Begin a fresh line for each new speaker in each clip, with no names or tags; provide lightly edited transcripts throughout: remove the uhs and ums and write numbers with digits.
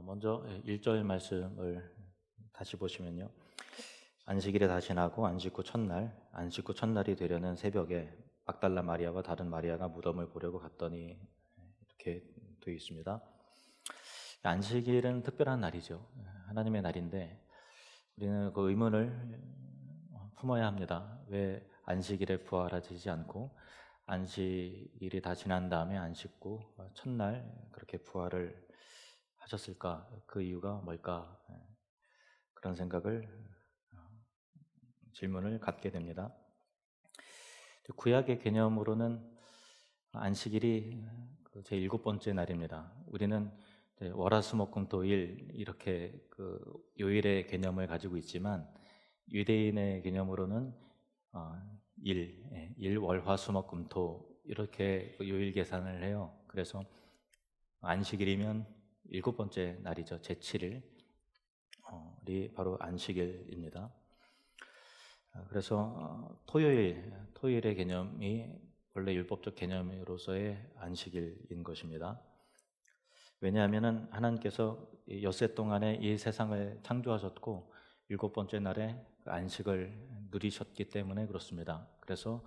먼저 1절 말씀을 다시 보시면요. 안식일에 다 지나고 안식 후 첫날이 되려는 새벽에 막달라 마리아와 다른 마리아가 무덤을 보려고 갔더니 이렇게 되어 있습니다. 안식일은 특별한 날이죠. 하나님의 날인데 우리는 그 의문을 품어야 합니다. 왜 안식일에 부활하지 않고 안식일이 다 지난 다음에 안식 후 첫날 그렇게 부활을 하셨을까? 그 이유가 뭘까? 그런 생각을 질문을 갖게 됩니다. 구약의 개념으로는 안식일이 제 7번째 날입니다. 우리는 월화수목금토일 이렇게 그 요일의 개념을 가지고 있지만 유대인의 개념으로는 일, 월화수목금토 이렇게 요일 계산을 해요. 그래서 안식일이면 7번째 날이죠. 제7일이 바로 안식일입니다. 그래서 토요일의 개념이 원래 율법적 개념으로서의 안식일인 것입니다. 왜냐하면 하나님께서 엿새 동안에 이 세상을 창조하셨고 7번째 날에 안식을 누리셨기 때문에 그렇습니다. 그래서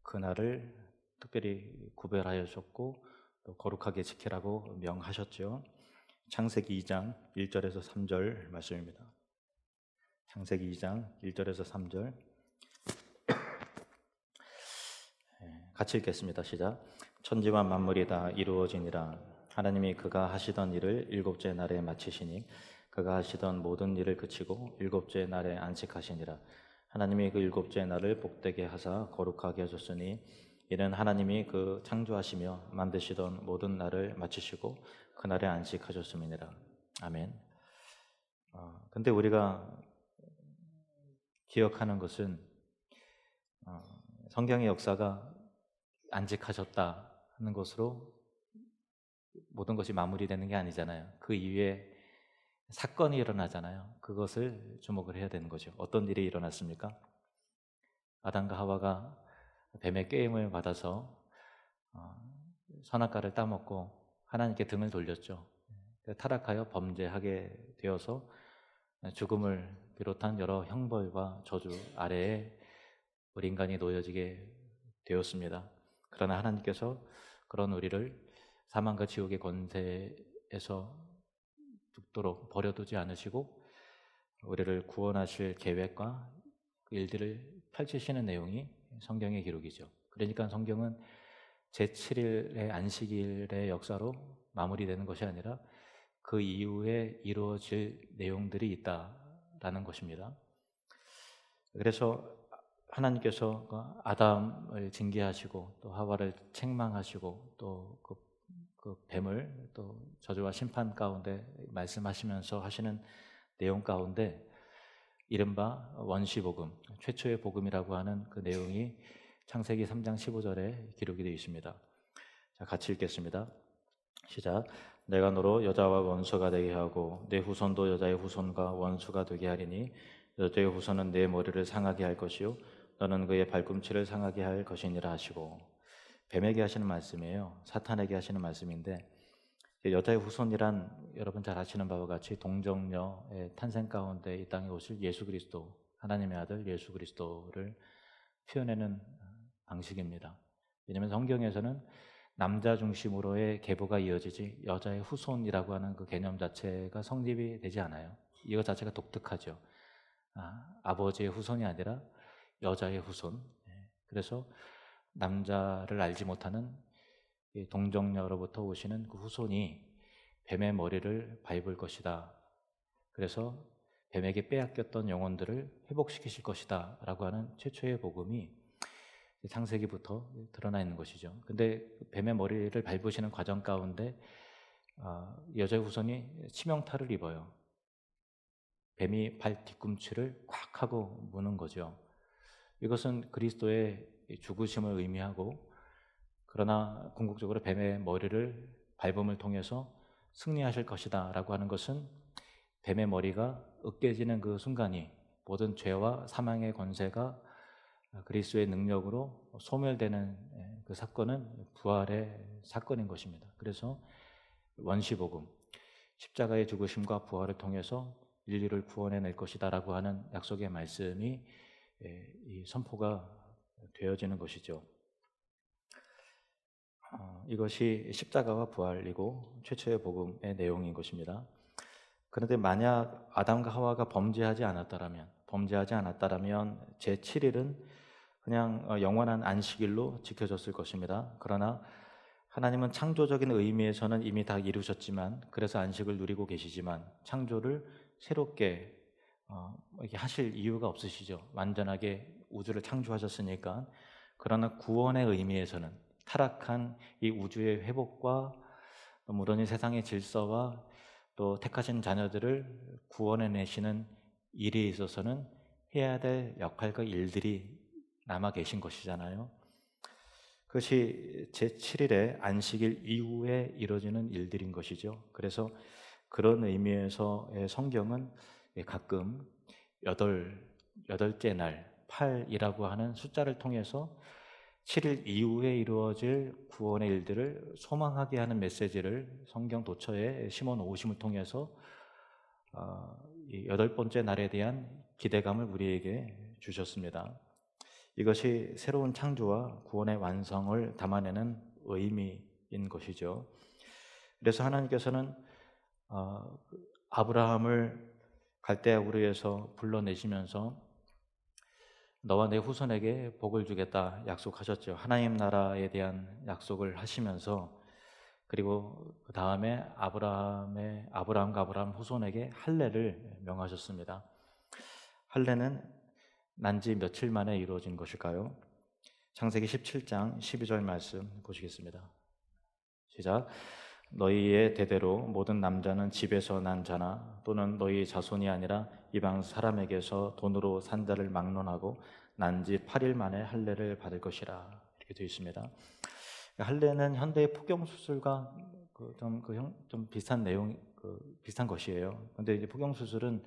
그날을 특별히 구별하셨고 또 거룩하게 지키라고 명하셨죠. 창세기 2장 1절에서 3절 말씀입니다. 창세기 2장 1절에서 3절 같이 읽겠습니다. 시작. 천지와 만물이 다 이루어지니라. 하나님이 그가 하시던 일을 7째 날에 마치시니 그가 하시던 모든 일을 그치고 7째 날에 안식하시니라. 하나님이 그 7째 날을 복되게 하사 거룩하게 하셨으니 이는 하나님이 그 창조하시며 만드시던 모든 날을 마치시고 그날에 안식하셨음이니라. 아멘. 근데 우리가 기억하는 것은 성경의 역사가 안식하셨다 하는 것으로 모든 것이 마무리되는 게 아니잖아요. 그 이후에 사건이 일어나잖아요. 그것을 주목을 해야 되는 거죠. 어떤 일이 일어났습니까? 아담과 하와가 뱀의 꾀임을 받아서 선악과를 따먹고 하나님께 등을 돌렸죠. 타락하여 범죄하게 되어서 죽음을 비롯한 여러 형벌과 저주 아래에 우리 인간이 놓여지게 되었습니다. 그러나 하나님께서 그런 우리를 사망과 지옥의 권세에서 죽도록 버려두지 않으시고 우리를 구원하실 계획과 그 일들을 펼치시는 내용이 성경의 기록이죠. 그러니까 성경은 제7일의 안식일의 역사로 마무리되는 것이 아니라 그 이후에 이루어질 내용들이 있다라는 것입니다. 그래서 하나님께서 아담을 징계하시고 또 하와를 책망하시고 또 그 뱀을 또 저주와 심판 가운데 말씀하시면서 하시는 내용 가운데 이른바 원시복음, 최초의 복음이라고 하는 그 내용이 창세기 3장 15절에 기록이 되어 있습니다. 자, 같이 읽겠습니다. 시작. 내가 너로 여자와 원수가 되게 하고 내 후손도 여자의 후손과 원수가 되게 하리니 여자의 후손은 내 머리를 상하게 할 것이요 너는 그의 발꿈치를 상하게 할 것이니라 하시고, 뱀에게 하시는 말씀이에요. 사탄에게 하시는 말씀인데 여자의 후손이란 여러분 잘 아시는 바와 같이 동정녀의 탄생 가운데 이 땅에 오실 예수 그리스도, 하나님의 아들 예수 그리스도를 표현하는 방식입니다. 왜냐하면 성경에서는 남자 중심으로의 계보가 이어지지 여자의 후손이라고 하는 그 개념 자체가 성립이 되지 않아요. 이거 자체가 독특하죠. 아버지의 후손이 아니라 여자의 후손. 그래서 남자를 알지 못하는 동정녀로부터 오시는 그 후손이 뱀의 머리를 밟을 것이다. 그래서 뱀에게 빼앗겼던 영혼들을 회복시키실 것이다 라고 하는 최초의 복음이 창세기부터 드러나 있는 것이죠. 근데 뱀의 머리를 밟으시는 과정 가운데 여자의 후손이 치명타를 입어요. 뱀이 발 뒤꿈치를 콱 하고 무는 거죠. 이것은 그리스도의 죽으심을 의미하고, 그러나 궁극적으로 뱀의 머리를 밟음을 통해서 승리하실 것이다 라고 하는 것은 뱀의 머리가 으깨지는 그 순간이 모든 죄와 사망의 권세가 그리스도의 능력으로 소멸되는 그 사건은 부활의 사건인 것입니다. 그래서 원시복음, 십자가의 죽으심과 부활을 통해서 인류를 구원해낼 것이다라고 하는 약속의 말씀이 이 선포가 되어지는 것이죠. 이것이 십자가와 부활이고 최초의 복음의 내용인 것입니다. 그런데 만약 아담과 하와가 범죄하지 않았다라면 제7일은 그냥 영원한 안식일로 지켜졌을 것입니다. 그러나 하나님은 창조적인 의미에서는 이미 다 이루셨지만, 그래서 안식을 누리고 계시지만 창조를 새롭게 이렇게 하실 이유가 없으시죠. 완전하게 우주를 창조하셨으니까. 그러나 구원의 의미에서는 타락한 이 우주의 회복과 물론 이 세상의 질서와 또 택하신 자녀들을 구원해내시는 일에 있어서는 해야 될 역할과 일들이 남아 계신 것이잖아요. 그것이 제7일의 안식일 이후에 이루어지는 일들인 것이죠. 그래서 그런 의미에서 성경은 가끔 여덟째 날, 8이라고 하는 숫자를 통해서 7일 이후에 이루어질 구원의 일들을 소망하게 하는 메시지를 성경 도처에 심어 놓으심을 통해서 이 8번째 날에 대한 기대감을 우리에게 주셨습니다. 이것이 새로운 창조와 구원의 완성을 담아내는 의미인 것이죠. 그래서 하나님께서는 아브라함을 갈대아 우르에서 불러내시면서 너와 내 후손에게 복을 주겠다 약속하셨죠. 하나님 나라에 대한 약속을 하시면서, 그리고 그 다음에 아브라함과 아브라함 후손에게 할례를 명하셨습니다. 할례는 난지 며칠 만에 이루어진 것일까요? 창세기 17장 12절 말씀 보시겠습니다. 시작. 너희의 대대로 모든 남자는 집에서 난 자나 또는 너희 자손이 아니라 이방 사람에게서 돈으로 산 자를 막론하고 난지 8일 만에 할례를 받을 것이라, 이렇게 되어 있습니다. 할례는 현대의 폭경 수술과 좀 비슷한 내용, 비슷한 것이에요. 그런데 이제 폭경 수술은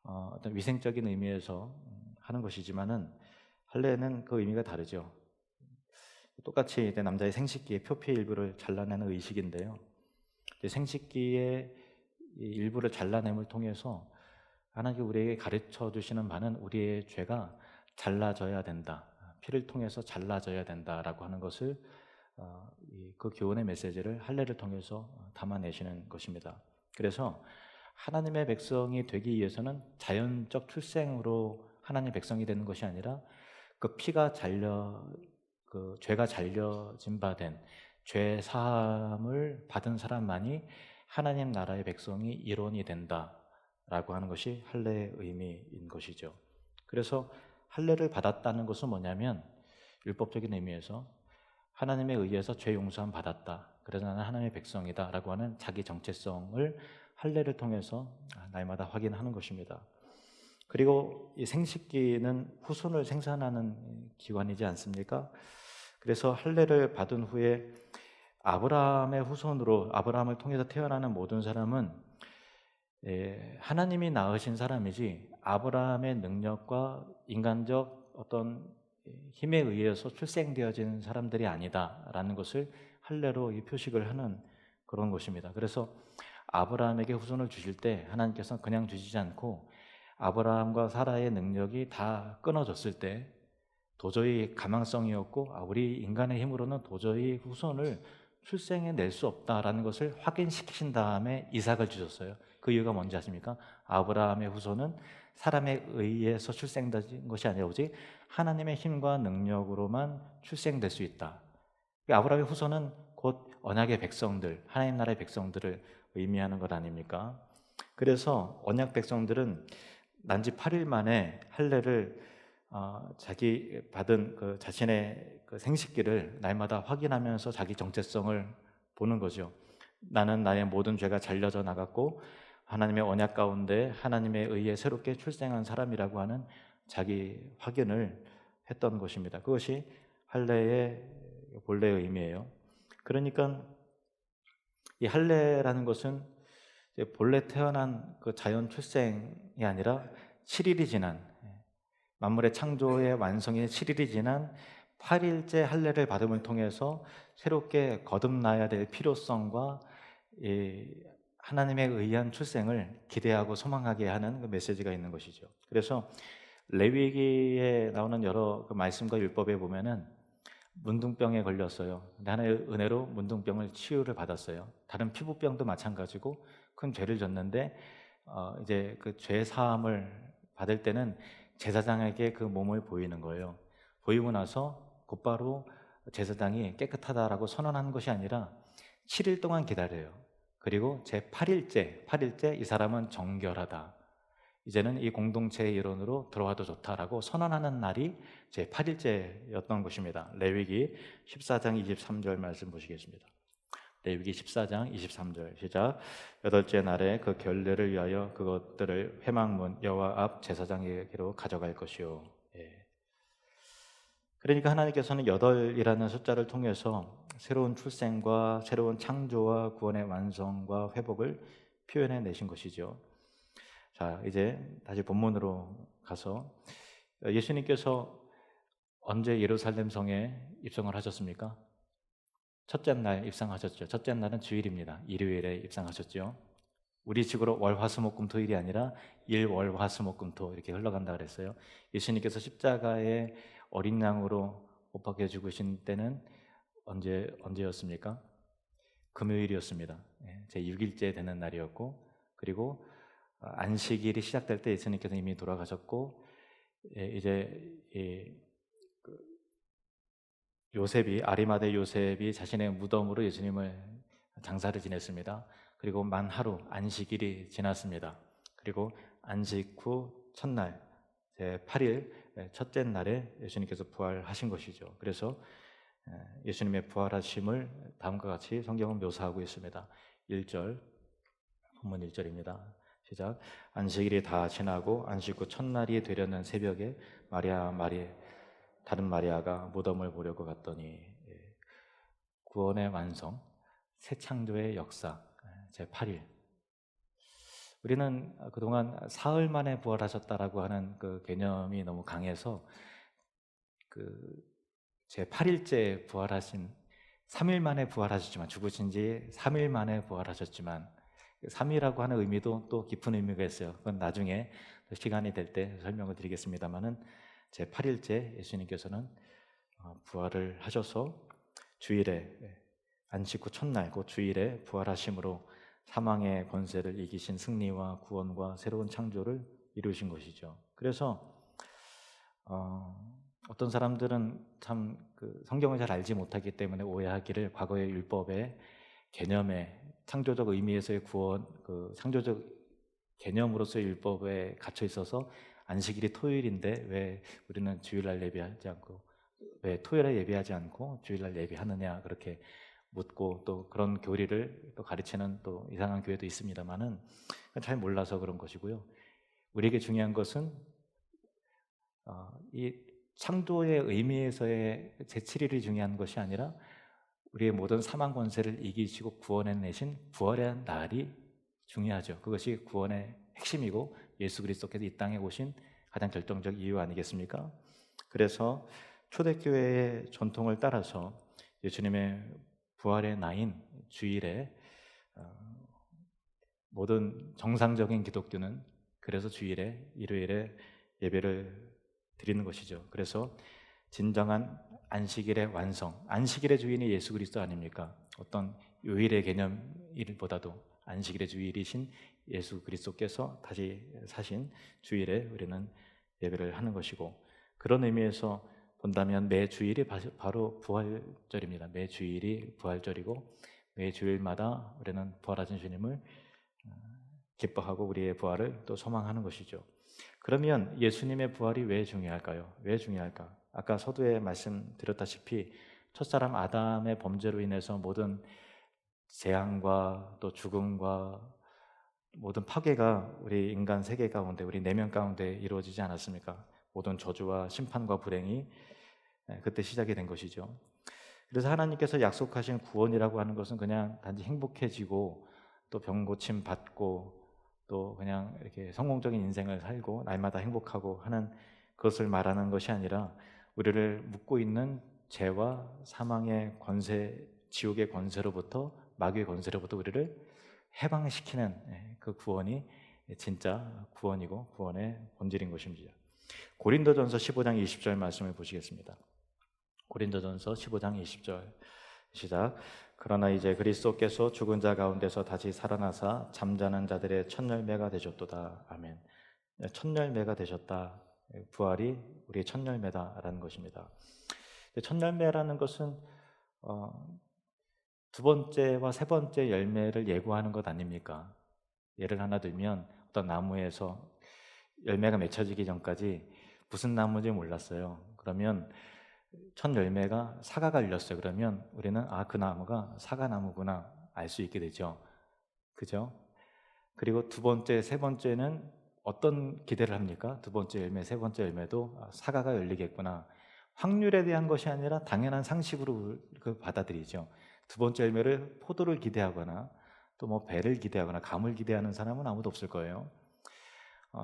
어떤 위생적인 의미에서 하는 것이지만은 할례는 그 의미가 다르죠. 똑같이 남자의 생식기의 표피 일부를 잘라내는 의식인데요. 생식기의 일부를 잘라냄을 통해서 하나님께 우리에게 가르쳐 주시는 바는 우리의 죄가 잘라져야 된다, 피를 통해서 잘라져야 된다라고 하는 것을 그 교훈의 메시지를 할례를 통해서 담아내시는 것입니다. 그래서 하나님의 백성이 되기 위해서는 자연적 출생으로 하나님의 백성이 되는 것이 아니라 그 피가 죄가 잘려진 바 된 죄 사함을 받은 사람만이 하나님 나라의 백성이 일원이 된다라고 하는 것이 할례의 의미인 것이죠. 그래서 할례를 받았다는 것은 뭐냐면, 율법적인 의미에서 하나님에 의해서 죄 용서함 받았다, 그래서 나는 하나님의 백성이다 라고 하는 자기 정체성을 할례를 통해서 날마다 확인하는 것입니다. 그리고 이 생식기는 후손을 생산하는 기관이지 않습니까? 그래서 할례를 받은 후에 아브라함의 후손으로, 아브라함을 통해서 태어나는 모든 사람은 하나님이 낳으신 사람이지 아브라함의 능력과 인간적 어떤 힘에 의해서 출생되어진 사람들이 아니다라는 것을 할례로 표식을 하는 그런 것입니다. 그래서 아브라함에게 후손을 주실 때 하나님께서는 그냥 주시지 않고 아브라함과 사라의 능력이 다 끊어졌을 때, 도저히 가망성이 없고 우리 인간의 힘으로는 도저히 후손을 출생해낼 수 없다라는 것을 확인시키신 다음에 이삭을 주셨어요. 그 이유가 뭔지 아십니까? 아브라함의 후손은 사람에 의해서 출생된 것이 아니라 오직 하나님의 힘과 능력으로만 출생될 수 있다. 아브라함의 후손은 곧 언약의 백성들, 하나님 나라의 백성들을 의미하는 것 아닙니까? 그래서 언약 백성들은 난지 8일 만에 할례를 자기 받은 자신의 생식기를 날마다 확인하면서 자기 정체성을 보는 거죠. 나는 나의 모든 죄가 잘려져 나갔고 하나님의 언약 가운데 하나님에 의해 새롭게 출생한 사람이라고 하는 자기 확인을 했던 것입니다. 그것이 할례의 본래의 의미예요. 그러니까 이 할례라는 것은 본래 태어난 그 자연 출생이 아니라 7일이 지난, 만물의 창조의 완성의 7일이 지난 8일째 할례를 받음을 통해서 새롭게 거듭나야 될 필요성과 하나님에 의한 출생을 기대하고 소망하게 하는 그 메시지가 있는 것이죠. 그래서 레위기에 나오는 여러 그 말씀과 율법에 보면은 문둥병에 걸렸어요. 근데 하나의 은혜로 문둥병을 치유를 받았어요. 다른 피부병도 마찬가지고 큰 죄를 졌는데 이제 그 죄 사함을 받을 때는 제사장에게 그 몸을 보이는 거예요. 보이고 나서 곧바로 제사장이 깨끗하다라고 선언하는 것이 아니라 7일 동안 기다려요. 그리고 제 8일째 이 사람은 정결하다. 이제는 이 공동체의 일원으로 들어와도 좋다라고 선언하는 날이 제 8일째였던 것입니다. 레위기 14장 23절 말씀 보시겠습니다. 레위기 14장 23절 시작. 여덟째 날에 그 결례를 위하여 그것들을 회막문 여호와 앞 제사장에게로 가져갈 것이요. 예. 그러니까 하나님께서는 8이라는 숫자를 통해서 새로운 출생과 새로운 창조와 구원의 완성과 회복을 표현해 내신 것이죠. 자, 이제 다시 본문으로 가서 예수님께서 언제 예루살렘 성에 입성을 하셨습니까? 첫째 날 입성하셨죠. 첫째 날은 주일입니다. 일요일에 입성하셨죠. 우리 식으로 월, 화, 수, 목, 금, 토일이 아니라 일, 월, 화, 수, 목, 금, 토 이렇게 흘러간다 그랬어요. 예수님께서 십자가에 어린 양으로 못 박혀 죽으신 때는 언제였습니까? 금요일이었습니다. 제 6일째 되는 날이었고, 그리고 안식일이 시작될 때 예수님께서 이미 돌아가셨고, 이제 요셉이 아리마대 요셉이 자신의 무덤으로 예수님을 장사를 지냈습니다. 그리고 만 하루 안식일이 지났습니다. 그리고 안식 후 첫날 제 8일 첫째 날에 예수님께서 부활하신 것이죠. 그래서 예수님의 부활하심을 다음과 같이 성경은 묘사하고 있습니다. 1절 본문 1절입니다. 시작. 안식일이 다 지나고 안식 후 첫날이 되려는 새벽에 다른 마리아가 무덤을 보려고 갔더니 구원의 완성, 새 창조의 역사, 제 8일. 우리는 그동안 사흘 만에 부활하셨다라고 하는 그 개념이 너무 강해서 제 8일째 부활하신 3일 만에 부활하셨지만 죽으신 지 3일 만에 부활하셨지만 3이라고 하는 의미도 또 깊은 의미가 있어요. 그건 나중에 시간이 될 때 설명을 드리겠습니다만은 제 8일째 예수님께서는 부활을 하셔서 주일에 안식 후 첫날 그 주일에 부활하심으로 사망의 권세를 이기신 승리와 구원과 새로운 창조를 이루신 것이죠. 그래서 어떤 사람들은 참 성경을 잘 알지 못하기 때문에 오해하기를 과거의 율법의 개념에 창조적 의미에서의 구원, 창조적 개념으로서의 율법에 갇혀 있어서 안식일이 토요일인데 왜 우리는 주일날 예배하지 않고 왜 토요일에 예배하지 않고 주일날 예배하느냐 그렇게 묻고 또 그런 교리를 또 가르치는 또 이상한 교회도 있습니다만은 잘 몰라서 그런 것이고요. 우리에게 중요한 것은 이 창조의 의미에서의 제7일이 중요한 것이 아니라 우리의 모든 사망 권세를 이기시고 구원해내신 부활의 날이 중요하죠. 그것이 구원의 핵심이고 예수 그리스도께서 이 땅에 오신 가장 결정적 이유 아니겠습니까? 그래서 초대교회의 전통을 따라서 예수님의 부활의 날인 주일에 모든 정상적인 기독교는 그래서 주일에 일요일에 예배를 드리는 것이죠. 그래서 진정한 안식일의 완성, 안식일의 주인이 예수 그리스도 아닙니까? 어떤 요일의 개념일보다도 안식일의 주일이신 예수 그리스도께서 다시 사신 주일에 우리는 예배를 하는 것이고, 그런 의미에서 본다면 매 주일이 바로 부활절입니다. 매 주일이 부활절이고 매 주일마다 우리는 부활하신 주님을 기뻐하고 우리의 부활을 또 소망하는 것이죠. 그러면 예수님의 부활이 왜 중요할까요? 왜 중요할까? 아까 서두에 말씀드렸다시피 첫사람 아담의 범죄로 인해서 모든 재앙과 또 죽음과 모든 파괴가 우리 인간 세계 가운데, 우리 내면 가운데 이루어지지 않았습니까? 모든 저주와 심판과 불행이 그때 시작이 된 것이죠. 그래서 하나님께서 약속하신 구원이라고 하는 것은 그냥 단지 행복해지고 또 병 고침 받고 또 그냥 이렇게 성공적인 인생을 살고 날마다 행복하고 하는 그것을 말하는 것이 아니라 우리를 묶고 있는 죄와 사망의 권세, 지옥의 권세로부터, 마귀의 권세로부터 우리를 해방시키는 그 구원이 진짜 구원이고 구원의 본질인 것입니다. 고린도전서 15장 20절 말씀을 보시겠습니다. 고린도전서 15장 20절 시작. 그러나 이제 그리스도께서 죽은 자 가운데서 다시 살아나사 잠자는 자들의 첫 열매가 되셨도다. 아멘. 첫 열매가 되셨다. 부활이 우리의 첫 열매다라는 것입니다. 첫 열매라는 것은 두 번째와 세 번째 열매를 예고하는 것 아닙니까? 예를 하나 들면 어떤 나무에서 열매가 맺혀지기 전까지 무슨 나무인지 몰랐어요. 그러면 첫 열매가 사과가 열렸어요. 그러면 우리는 그 나무가 사과나무구나 알 수 있게 되죠. 그죠? 그리고 두 번째, 세 번째는 어떤 기대를 합니까? 두 번째 열매, 세 번째 열매도 사과가 열리겠구나. 확률에 대한 것이 아니라 당연한 상식으로 받아들이죠. 두 번째 열매를 포도를 기대하거나 또 뭐 배를 기대하거나 감을 기대하는 사람은 아무도 없을 거예요.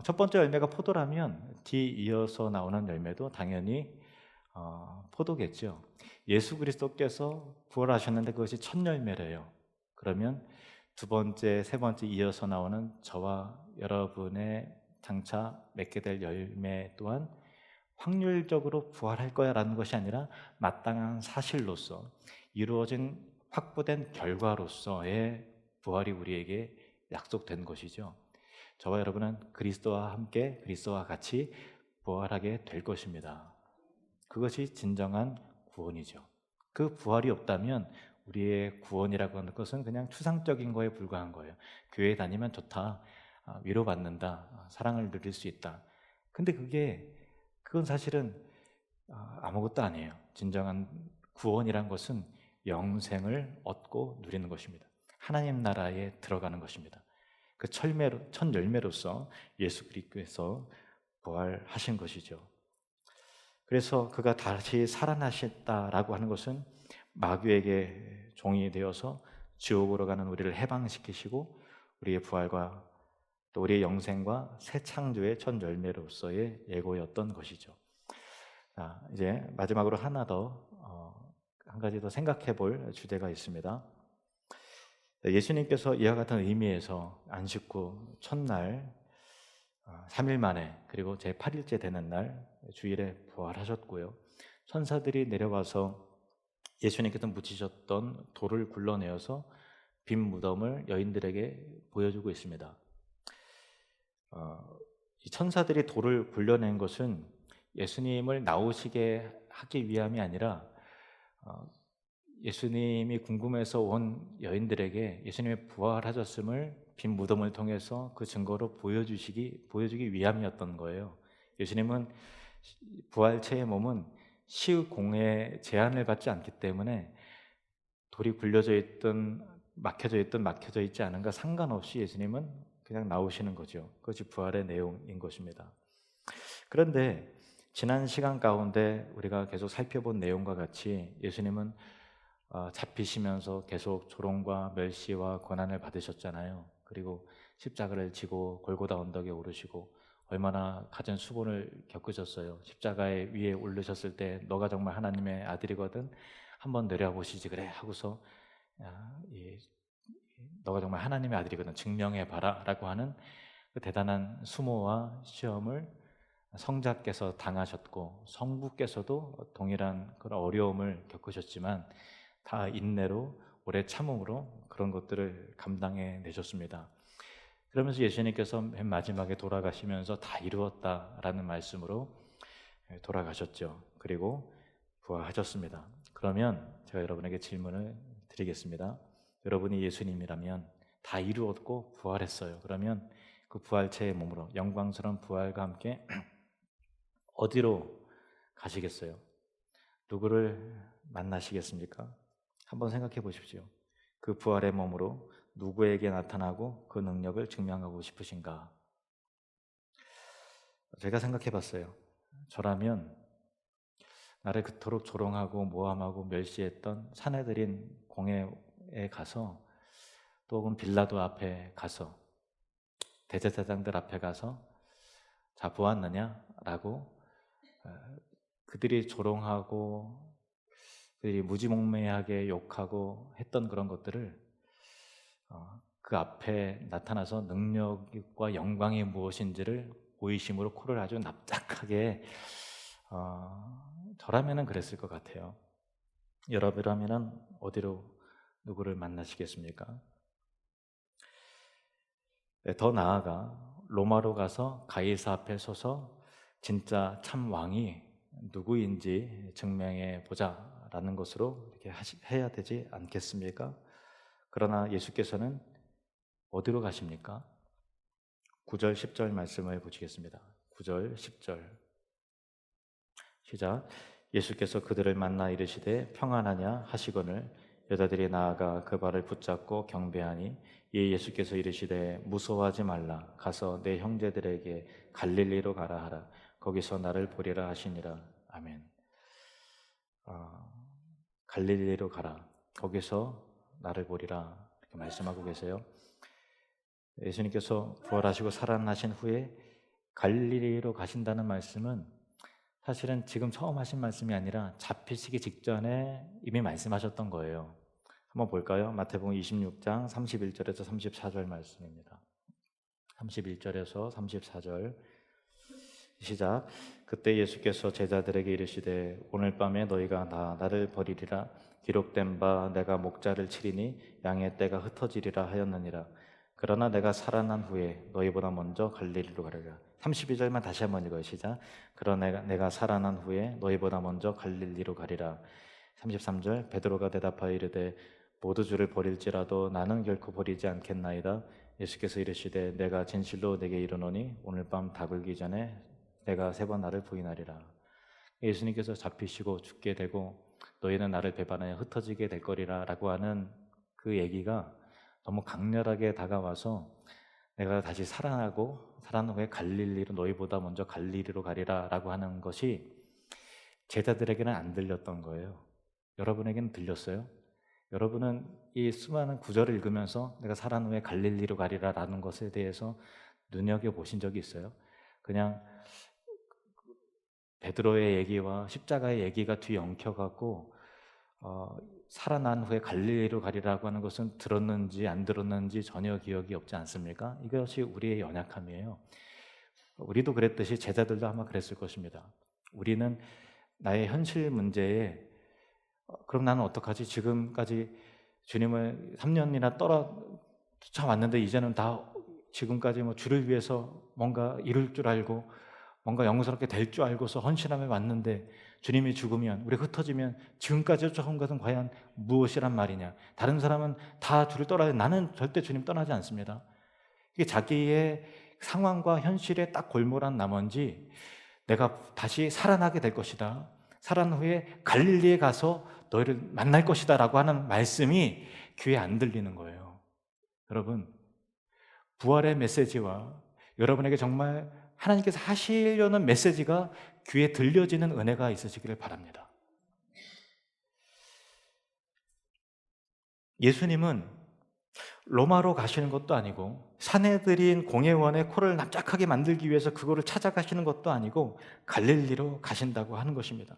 첫 번째 열매가 포도라면 뒤 이어서 나오는 열매도 당연히 포도겠죠. 예수 그리스도께서 부활하셨는데 그것이 첫 열매래요. 그러면 두 번째, 세 번째 이어서 나오는 저와 여러분의 장차 맺게 될 열매 또한 확률적으로 부활할 거야 라는 것이 아니라 마땅한 사실로서 이루어진 확보된 결과로서의 부활이 우리에게 약속된 것이죠. 저와 여러분은 그리스도와 함께 그리스도와 같이 부활하게 될 것입니다. 그것이 진정한 구원이죠. 그 부활이 없다면 우리의 구원이라고 하는 것은 그냥 추상적인 거에 불과한 거예요. 교회 다니면 좋다, 위로받는다, 사랑을 누릴 수 있다. 근데 그건 사실은 아무것도 아니에요. 진정한 구원이란 것은 영생을 얻고 누리는 것입니다. 하나님 나라에 들어가는 것입니다. 그 첫 열매로서 예수 그리스도께서 부활하신 것이죠. 그래서 그가 다시 살아나셨다라고 하는 것은 마귀에게 종이 되어서 지옥으로 가는 우리를 해방시키시고 우리의 부활과 또 우리의 영생과 새 창조의 첫 열매로서의 예고였던 것이죠. 이제 마지막으로 한 가지 더 생각해 볼 주제가 있습니다. 예수님께서 이와 같은 의미에서 안식구 첫날 3일 만에 그리고 제 8일째 되는 날 주일에 부활하셨고요. 천사들이 내려와서 예수님께서 묻히셨던 돌을 굴러내어서 빈 무덤을 여인들에게 보여주고 있습니다. 이 천사들이 돌을 굴려낸 것은 예수님을 나오시게 하기 위함이 아니라 예수님이 궁금해서 온 여인들에게 예수님의 부활하셨음을 빈 무덤을 통해서 그 증거로 보여주기 위함이었던 거예요. 예수님은 부활체의 몸은 시공의 제한을 받지 않기 때문에 돌이 굴려져 있든 막혀져 있지 않은가 상관없이 예수님은 그냥 나오시는 거죠. 그것이 부활의 내용인 것입니다. 그런데 지난 시간 가운데 우리가 계속 살펴본 내용과 같이 예수님은 잡히시면서 계속 조롱과 멸시와 고난을 받으셨잖아요. 그리고 십자가를 지고 골고다 언덕에 오르시고 얼마나 갖은 수고를 겪으셨어요. 십자가에 위에 올르셨을 때 너가 정말 하나님의 아들이거든 한번 내려보시지 그래 하고서 너가 정말 하나님의 아들이거든 증명해봐라 라고 하는 그 대단한 수모와 시험을 성자께서 당하셨고 성부께서도 동일한 그런 어려움을 겪으셨지만 다 인내로 오래 참음으로 그런 것들을 감당해 내셨습니다. 그러면서 예수님께서 맨 마지막에 돌아가시면서 다 이루었다라는 말씀으로 돌아가셨죠. 그리고 부활하셨습니다. 그러면 제가 여러분에게 질문을 드리겠습니다. 여러분이 예수님이라면 다 이루었고 부활했어요. 그러면 그 부활체의 몸으로 영광스러운 부활과 함께 어디로 가시겠어요? 누구를 만나시겠습니까? 한번 생각해 보십시오. 그 부활의 몸으로 누구에게 나타나고 그 능력을 증명하고 싶으신가? 제가 생각해 봤어요. 저라면 나를 그토록 조롱하고 모함하고 멸시했던 사내들인 공회에 가서 또 혹은 빌라도 앞에 가서 대제사장들 앞에 가서 자 보았느냐? 라고 그들이 조롱하고 그들이 무지몽매하게 욕하고 했던 그런 것들을 그 앞에 나타나서 능력과 영광이 무엇인지를 호의심으로 코를 아주 납작하게 저라면은 그랬을 것 같아요. 여러분이라면 어디로 누구를 만나시겠습니까? 네, 더 나아가 로마로 가서 가이사 앞에 서서 진짜 참 왕이 누구인지 증명해 보자라는 것으로 이렇게 해야 되지 않겠습니까? 그러나 예수께서는 어디로 가십니까? 9절, 10절 말씀을 보시겠습니다. 9절, 10절 시작. 예수께서 그들을 만나 이르시되 평안하냐 하시거늘 여자들이 나아가 그 발을 붙잡고 경배하니 이에 예수께서 이르시되 무서워하지 말라 가서 내 형제들에게 갈릴리로 가라 하라 거기서 나를 보리라 하시니라. 아멘. 갈릴리로 가라 거기서 나를 보리라 이렇게 말씀하고 계세요. 예수님께서 부활하시고 살아나신 후에 갈릴리로 가신다는 말씀은 사실은 지금 처음 하신 말씀이 아니라 잡히시기 직전에 이미 말씀하셨던 거예요. 한번 볼까요? 마태복음 26장 31절에서 34절 말씀입니다. 31절에서 34절 시작. 그때 예수께서 제자들에게 이르시되 오늘 밤에 너희가 나를 버리리라 기록된 바 내가 목자를 치리니 양의 떼가 흩어지리라 하였느니라. 그러나 내가 살아난 후에 너희보다 먼저 갈릴리로 가리라. 32절만 다시 한번 읽어요. 시작. 그러나 내가 살아난 후에 너희보다 먼저 갈릴리로 가리라. 33절 베드로가 대답하여 이르되 모두 주를 버릴지라도 나는 결코 버리지 않겠나이다. 예수께서 이르시되 내가 진실로 내게 이르노니 오늘 밤 닭을기 전에 내가 3번 나를 부인하리라. 예수님께서 잡히시고 죽게 되고 너희는 나를 배반하여 흩어지게 될 거리라 라고 하는 그 얘기가 너무 강렬하게 다가와서 내가 다시 살아나고 살아난 후에 갈릴리로 너희보다 먼저 갈릴리로 가리라 라고 하는 것이 제자들에게는 안 들렸던 거예요. 여러분에게는 들렸어요? 여러분은 이 수많은 구절을 읽으면서 내가 살아난 후에 갈릴리로 가리라 라는 것에 대해서 눈여겨보신 적이 있어요? 그냥 베드로의 얘기와 십자가의 얘기가 뒤엉켜갖고 살아난 후에 갈릴리로 가리라고 하는 것은 들었는지 안 들었는지 전혀 기억이 없지 않습니까? 이것이 우리의 연약함이에요. 우리도 그랬듯이 제자들도 아마 그랬을 것입니다. 우리는 나의 현실 문제에 그럼 나는 어떡하지? 지금까지 주님을 3년이나 쫓아왔는데 이제는 다 지금까지 주를 위해서 뭔가 이룰 줄 알고 뭔가 영광스럽게 될 줄 알고서 헌신하며 왔는데 주님이 죽으면 우리가 흩어지면 지금까지 쫓아온 것은 과연 무엇이란 말이냐. 다른 사람은 다 주를 떠나요. 나는 절대 주님 떠나지 않습니다. 이게 자기의 상황과 현실에 딱 골몰한 나머지 내가 다시 살아나게 될 것이다. 살아난 후에 갈릴리에 가서 너희를 만날 것이다 라고 하는 말씀이 귀에 안 들리는 거예요. 여러분, 부활의 메시지와 여러분에게 정말 하나님께서 하시려는 메시지가 귀에 들려지는 은혜가 있으시기를 바랍니다. 예수님은 로마로 가시는 것도 아니고 사내들인 공회원의 코를 납작하게 만들기 위해서 그거를 찾아가시는 것도 아니고 갈릴리로 가신다고 하는 것입니다.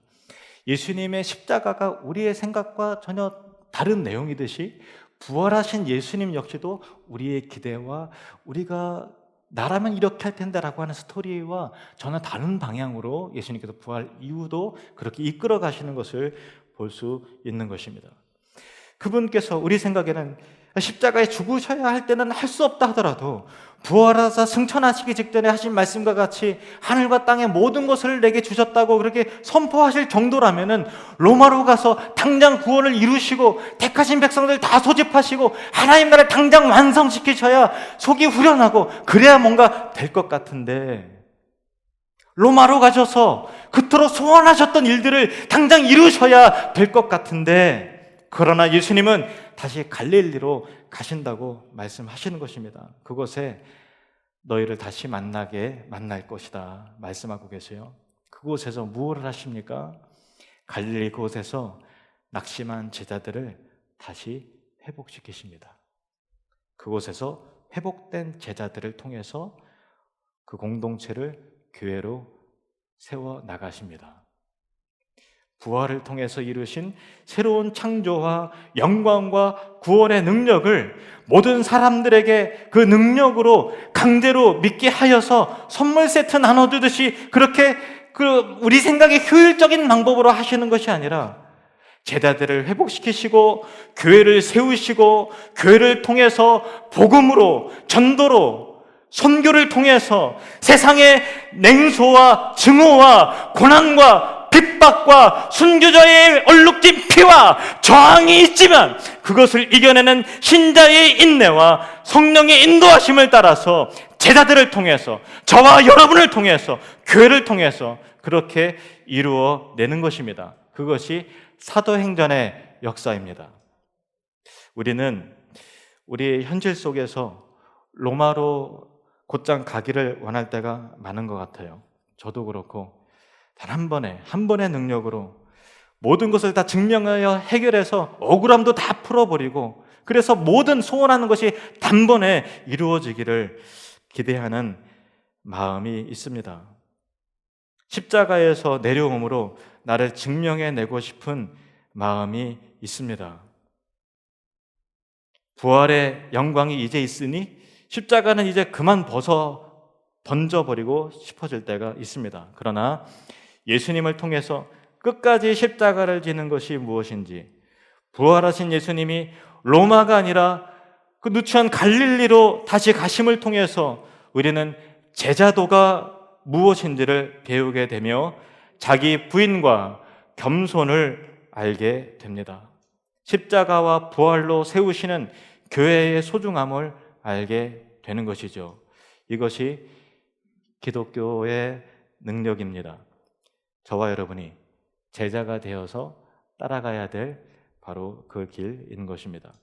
예수님의 십자가가 우리의 생각과 전혀 다른 내용이듯이 부활하신 예수님 역시도 우리의 기대와 우리가 나라면 이렇게 할 텐데 라고 하는 스토리와 전혀 다른 방향으로 예수님께서 부활 이후도 그렇게 이끌어 가시는 것을 볼 수 있는 것입니다. 그분께서 우리 생각에는 십자가에 죽으셔야 할 때는 할 수 없다 하더라도 부활하사 승천하시기 직전에 하신 말씀과 같이 하늘과 땅의 모든 것을 내게 주셨다고 그렇게 선포하실 정도라면은 로마로 가서 당장 구원을 이루시고 택하신 백성들 다 소집하시고 하나님 나라를 당장 완성시키셔야 속이 후련하고 그래야 뭔가 될 것 같은데 로마로 가셔서 그토록 소원하셨던 일들을 당장 이루셔야 될 것 같은데 그러나 예수님은 다시 갈릴리로 가신다고 말씀하시는 것입니다. 그곳에 너희를 다시 만날 것이다 말씀하고 계세요. 그곳에서 무엇을 하십니까? 갈릴리 그곳에서 낙심한 제자들을 다시 회복시키십니다. 그곳에서 회복된 제자들을 통해서 그 공동체를 교회로 세워 나가십니다.
부활을 통해서 이루신 새로운 창조와 영광과 구원의 능력을 모든 사람들에게 그 능력으로 강제로 믿게 하여서 선물 세트 나눠주듯이 그렇게 우리 생각에 효율적인 방법으로 하시는 것이 아니라 제자들을 회복시키시고 교회를 세우시고 교회를 통해서 복음으로 전도로 선교를 통해서 세상의 냉소와 증오와 고난과 핍박과 순교자의 얼룩진 피와 저항이 있지만 그것을 이겨내는 신자의 인내와 성령의 인도하심을 따라서 제자들을 통해서 저와 여러분을 통해서 교회를 통해서 그렇게 이루어내는 것입니다. 그것이 사도행전의 역사입니다. 우리는 우리의 현실 속에서 로마로 곧장 가기를 원할 때가 많은 것 같아요. 저도 그렇고 단 한 번의 능력으로 모든 것을 다 증명하여 해결해서 억울함도 다 풀어버리고 그래서 모든 소원하는 것이 단번에 이루어지기를 기대하는 마음이 있습니다. 십자가에서 내려옴으로 나를 증명해내고 싶은 마음이 있습니다. 부활의 영광이 이제 있으니 십자가는 이제 그만 던져버리고 싶어질 때가 있습니다. 그러나 예수님을 통해서 끝까지 십자가를 지는 것이 무엇인지, 부활하신 예수님이 로마가 아니라 그 누추한 갈릴리로 다시 가심을 통해서 우리는 제자도가 무엇인지를 배우게 되며 자기 부인과 겸손을 알게 됩니다. 십자가와 부활로 세우시는 교회의 소중함을 알게 되는 것이죠. 이것이 기독교의 능력입니다. 저와 여러분이 제자가 되어서 따라가야 될 바로 그 길인 것입니다.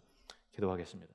기도하겠습니다.